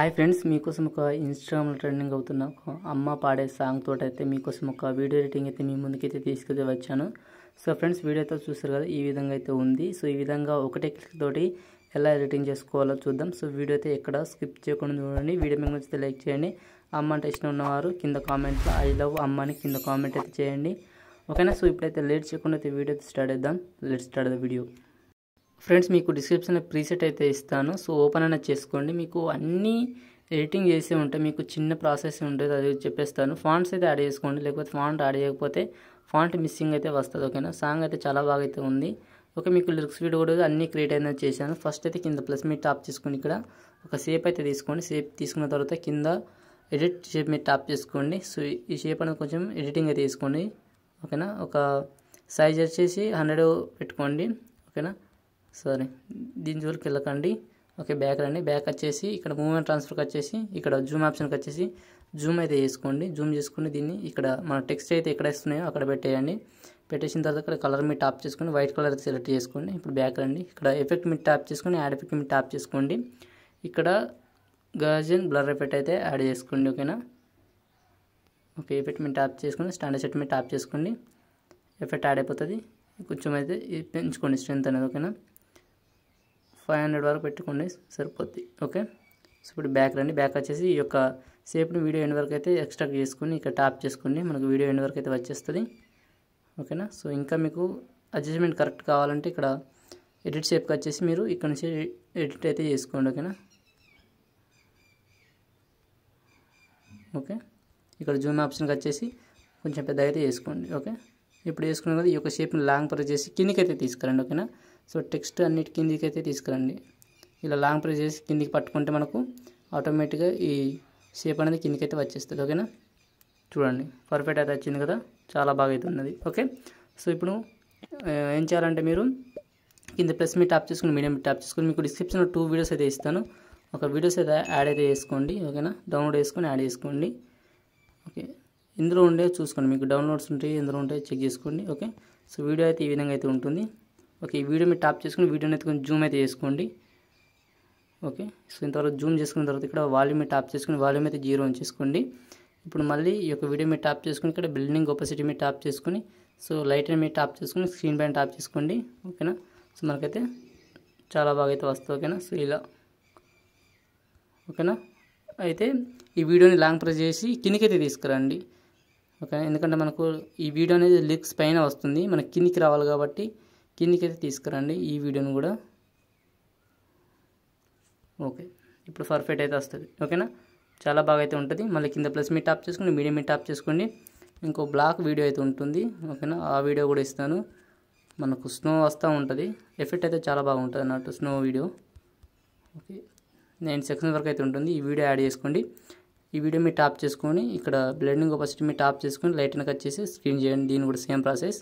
Hi friends, మీకోసం ఒక ఇన్స్టాగ్రామ్లో ట్రెండింగ్ అవుతున్న ఒక అమ్మ పాడే సాంగ్ తోటి అయితే మీకోసం ఒక వీడియో ఎడిటింగ్ అయితే మీ ముందుకైతే తీసుకుని వచ్చాను. సో ఫ్రెండ్స్, వీడియో అయితే చూస్తారు కదా, ఈ విధంగా అయితే ఉంది. సో ఈ విధంగా ఒకటే క్లిక్ తోటి ఎలా ఎడిటింగ్ చేసుకోవాలో చూద్దాం. సో వీడియో అయితే ఎక్కడ స్కిప్ చేయకుండా చూడండి. వీడియో మీకు నచ్చితే లైక్ చేయండి. అమ్మ అంటే ఇష్టం ఉన్నవారు కింద కామెంట్లో ఐ లవ్ అమ్మ అని కింద కామెంట్ అయితే చేయండి. ఓకేనా. సో ఇప్పుడైతే లేట్ చేయకుండా అయితే వీడియో అయితే స్టార్ట్ చేద్దాం. Let's start the video. Friends, మీకు డిస్క్రిప్షన్లో ప్రీసెట్ అయితే ఇస్తాను. సో ఓపెన్ అనేది చేసుకోండి. మీకు అన్నీ ఎడిటింగ్ చేసే ఉంటాయి, మీకు చిన్న ప్రాసెస్ ఉంటుంది, అది చెప్పేస్తాను. ఫాంట్స్ అయితే యాడ్ చేసుకోండి, లేకపోతే ఫాంట్ యాడ్ చేయకపోతే ఫాంట్ మిస్సింగ్ అయితే వస్తుంది. ఓకేనా. సాంగ్ అయితే చాలా బాగా అయితే ఉంది. ఓకే, మీకు లిరిక్స్ వీడియో కూడా అన్నీ క్రియేట్ అయినా చేశాను. ఫస్ట్ అయితే కింద ప్లస్ మీద టాప్ చేసుకుని ఇక్కడ ఒక షేప్ అయితే తీసుకోండి. షేప్ తీసుకున్న తర్వాత కింద ఎడిట్ షేప్ మీద టాప్ చేసుకోండి. సో ఈ షేప్ అనేది కొంచెం ఎడిటింగ్ అయితే తీసుకోండి. ఓకేనా. ఒక సైజ్ వచ్చేసి 100 పెట్టుకోండి. ఓకేనా. సరే, దీని జోలికి వెళ్ళకండి. ఓకే, బ్యాక్ రండి. బ్యాక్ వచ్చేసి ఇక్కడ మూవ్మెంట్ ట్రాన్స్ఫర్కి వచ్చేసి ఇక్కడ జూమ్ ఆప్షన్కి వచ్చేసి జూమ్ అయితే చేసుకోండి. జూమ్ చేసుకుని దీన్ని ఇక్కడ మన టెక్స్ట్ అయితే ఎక్కడ ఇస్తున్నాయో అక్కడ పెట్టేయండి. పెట్టేసిన తర్వాత ఇక్కడ కలర్ మీద టాప్ చేసుకుని వైట్ కలర్ అయితే సెలెక్ట్ చేసుకోండి. ఇప్పుడు బ్యాక్ రండి. ఇక్కడ ఎఫెక్ట్ మీద టాప్ చేసుకుని యాడ్ ఎఫెక్ట్ మీద టాప్ చేసుకోండి. ఇక్కడ గాజియన్ బ్లర్ ఎఫెక్ట్ అయితే యాడ్ చేసుకోండి. ఓకేనా. ఓకే, ఎఫెక్ట్ మీద టాప్ చేసుకుని స్టాండర్డ్ సెట్ మీద టాప్ చేసుకోండి. ఎఫెక్ట్ యాడ్ అయిపోతుంది. కొంచెం అయితే పెంచుకోండి స్ట్రెంత్ అనేది. ఓకేనా. 500 వరకు పెట్టుకోండి, సరిపోద్ది. ఓకే. సో ఇప్పుడు బ్యాక్ రండి. బ్యాక్ వచ్చేసి ఈ యొక్క షేప్ని వీడియో ఎండ్ వరకు అయితే ఎక్స్ట్రాక్ట్ చేసుకుని ఇక్కడ టాప్ చేసుకోండి. మనకు వీడియో ఎండ్ వరకు అయితే వచ్చేస్తుంది. ఓకేనా. సో ఇంకా మీకు అడ్జస్ట్మెంట్ కరెక్ట్ కావాలంటే ఇక్కడ ఎడిట్ షేప్కి వచ్చేసి మీరు ఇక్కడ నుంచి ఎడిట్ అయితే చేసుకోండి. ఓకేనా. ఓకే, ఇక్కడ జూమ్ ఆప్షన్కి వచ్చేసి కొంచెం పెద్దగా అయితే చేసుకోండి. ఓకే, ఇప్పుడు వేసుకున్న కదా ఈ యొక్క షేప్ని లాంగ్ ప్రెస్ చేసి కిందికి అయితే తీసుకురండి. ఓకేనా. సో టెక్స్ట్ అన్నిటి కిందికి అయితే తీసుకురండి. ఇలా లాంగ్ ప్రెస్ చేసి కిందికి పట్టుకుంటే మనకు ఆటోమేటిక్గా ఈ షేప్ అనేది కిందికి అయితే వచ్చేస్తుంది. ఓకేనా. చూడండి, పర్ఫెక్ట్ అయితే వచ్చింది కదా, చాలా బాగా అయితే ఉన్నది. ఓకే. సో ఇప్పుడు ఏం చేయాలంటే మీరు కింద ప్లస్ మీ టాప్ చేసుకుని మీడియం టాప్ చేసుకుని మీకు డిస్క్రిప్షన్లో 2 వీడియోస్ అయితే ఇస్తాను. ఒక వీడియోస్ అయితే యాడ్ అయితే చేసుకోండి. ఓకేనా. డౌన్లోడ్ చేసుకొని యాడ్ చేసుకోండి. ఓకే, ఇందులో ఉండే చూసుకోండి, మీకు డౌన్లోడ్స్ ఉంటాయి, ఎందులో ఉంటాయి చెక్ చేసుకోండి. ఓకే. సో వీడియో అయితే ఈ విధంగా అయితే ఉంటుంది. ఓకే, ఈ వీడియో మీరు టాప్ చేసుకుని వీడియోని అయితే కొంచెం జూమ్ అయితే చేసుకోండి. ఓకే. సో ఇంతవరకు జూమ్ చేసుకున్న తర్వాత ఇక్కడ వాల్యూమ్ మీద టాప్ చేసుకుని వాల్యూమ్ అయితే 0 ఉంచేసుకోండి. ఇప్పుడు మళ్ళీ ఈ యొక్క వీడియో మీద టాప్ చేసుకుని ఇక్కడ బిల్డింగ్ ఒపాసిటీ మీద టాప్ చేసుకుని సో లైట్ మీద టాప్ చేసుకుని స్క్రీన్ పైన టాప్ చేసుకోండి. ఓకేనా. సో మనకైతే చాలా బాగా అయితే వస్తుంది. ఓకేనా. సో ఇలా. ఓకేనా. అయితే ఈ వీడియోని లాంగ్ ప్రెస్ చేసి కిందికైతే తీసుకురండి. ఓకే, ఎందుకంటే మనకు ఈ వీడియో అనేది లిరిక్స్ పైన వస్తుంది, మనకి కిందికి రావాలి కాబట్టి కిందికైతే తీసుకురండి ఈ వీడియోని కూడా. ఓకే, ఇప్పుడు పర్ఫెక్ట్ అయితే వస్తుంది. ఓకేనా. చాలా బాగా అయితే ఉంటుంది. మళ్ళీ కింద ప్లస్ మీ టాప్ చేసుకోండి, మీడియం మీ టాప్ చేసుకోండి. ఇంకో బ్లాక్ వీడియో అయితే ఉంటుంది. ఓకేనా, ఆ వీడియో కూడా ఇస్తాను. మనకు స్నో వస్తూ ఉంటుంది, ఎఫెక్ట్ అయితే చాలా బాగుంటుంది అన్నట్టు స్నో వీడియో. ఓకే, 9 సెకండ్స్ వరకు అయితే ఉంటుంది. ఈ వీడియో యాడ్ చేసుకోండి. ఈ వీడియో మీరు టాప్ చేసుకొని ఇక్కడ బ్లెండింగ్ ఒపాసిటీ మీరు టాప్ చేసుకొని లైట్ని కట్ చేసి స్క్రీన్ చేయండి. దీని కూడా సేమ్ ప్రాసెస్.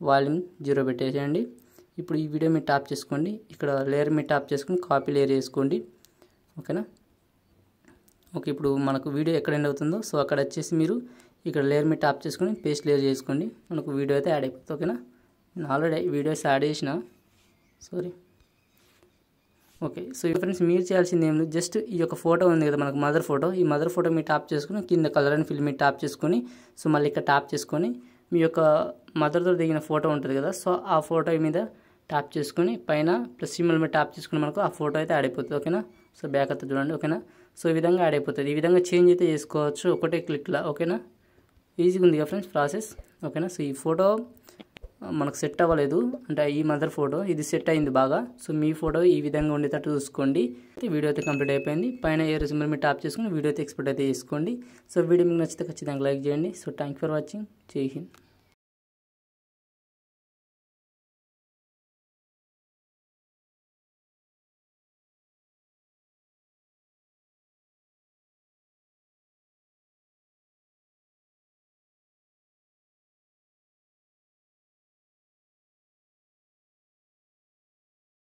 వాల్యూమ్ 0 పెట్టేసేయండి. ఇప్పుడు ఈ వీడియో మీరు టాప్ చేసుకోండి. ఇక్కడ లేయర్ మీరు టాప్ చేసుకొని కాపీ లేయర్ వేసుకోండి. ఓకేనా. ఓకే, ఇప్పుడు మనకు వీడియో ఎక్కడ ఎండ్ అవుతుందో సో అక్కడ వచ్చేసి మీరు ఇక్కడ లేయర్ మీద టాప్ చేసుకొని పేస్ట్ లేయర్ చేసుకోండి. మనకు వీడియో అయితే యాడ్ అయిపోతుంది. ఓకేనా. నేను ఆల్రెడీ వీడియోస్ యాడ్ చేసిన, సారీ. ఓకే. సో ఫ్రెండ్స్, మీరు చేయాల్సింది ఏం లేదు, జస్ట్ ఈ యొక్క ఫోటో ఉంది కదా మనకు మదర్ ఫోటో, ఈ మదర్ ఫోటో మీరు టాప్ చేసుకుని కింద కలర్ అండ్ ఫిల్ మీద టాప్ చేసుకొని సో మళ్ళీ ఇక్కడ టాప్ చేసుకొని మీ యొక్క మదర్తో దిగిన ఫోటో ఉంటుంది కదా, సో ఆ ఫోటో మీద టాప్ చేసుకొని పైన ప్లస్ సింబల్ మీద టాప్ చేసుకుని మనకు ఆ ఫోటో అయితే యాడ్ అయిపోతుంది. ఓకేనా. సో బ్యాక్ అయితే చూడండి. ఓకేనా. సో ఈ విధంగా యాడ్ అయిపోతుంది. ఈ విధంగా చేంజ్ అయితే చేసుకోవచ్చు ఒకటే క్లిక్లా. ఓకేనా. ఈజీగా ఉంది కదా ఫ్రెండ్స్ ప్రాసెస్. ఓకేనా. సో ఈ ఫోటో మనకు సెట్ అవ్వలేదు అంటే ఈ మదర్ ఫోటో, ఇది సెట్ అయింది బాగా. సో మీ ఫోటో ఈ విధంగా ఉండేటట్టు చూసుకోండి. వీడియో అయితే కంప్లీట్ అయిపోయింది. పైన ఏ సింబల్ మీద టాప్ చేసుకుని వీడియో అయితే ఎక్స్పోర్ట్ అయితే చేసుకోండి. సో వీడియో మీకు నచ్చితే ఖచ్చితంగా లైక్ చేయండి. So thank for watching. జై హింద్.